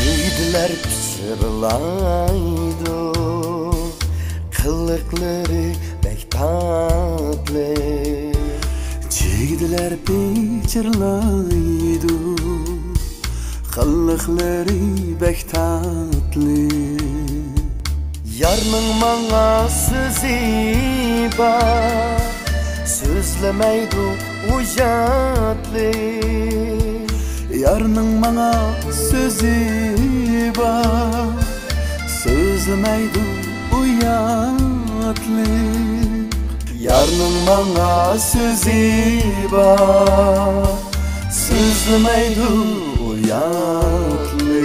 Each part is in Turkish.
Ceydiler pişirilaydı, kılıkları bek tatlı. Ceydiler pişirilaydı, kılıkları bek tatlı. Yarның manga sözü var, sözlemeydu uyatlı. Yarның manga sözü var, sözlemeydu uyatlı. Yarның manga sözü var, sözlemeydu uyatlı.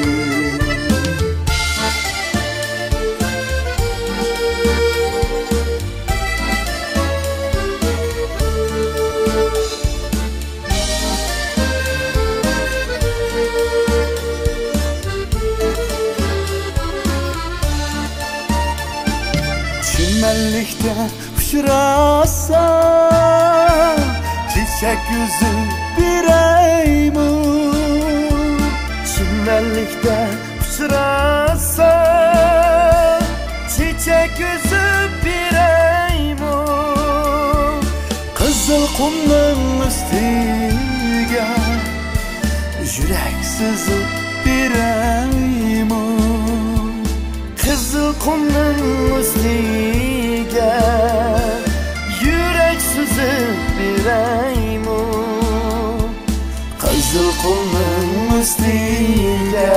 Çimenlikte uçurasa çiçek yüzü bireymu. Çimenlikte uçurasa çiçek yüzü bireymu. Kızıl kumның üstüge yürek sızıp bireymu. Kızıl kumның üstüge yürek sızıp bireymu. Kızıl kumның üstüge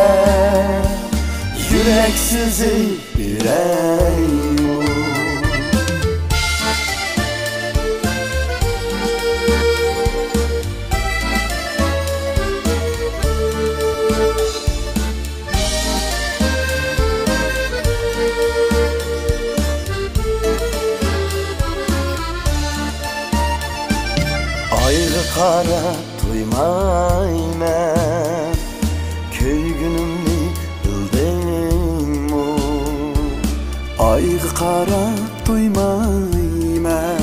yürek sızıp bireymu. Ayğı kara duymayman, köygünümni bildingmi? Ayğı kara duymayman,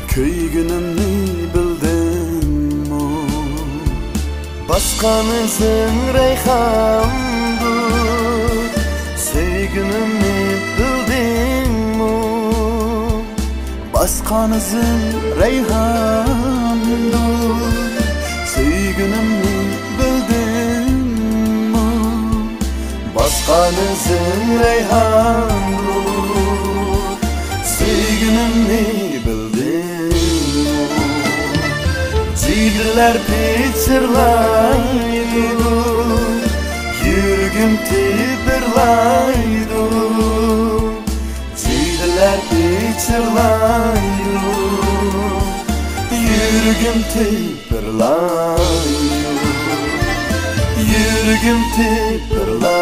köygünümni bildingmi? Baskanızın reyhandır, söygünümni bildingmi? Baskanızın reyhandır, söygünümni bildingmi? Baskanızın reyhandır, söygünümni bildingmi? Ceydiler pichirlaydı, yürgüm tibirlaydı. Ceydiler pichirlaydı, yürgüm tibirlaydı. Yürgüm tibirlaydı.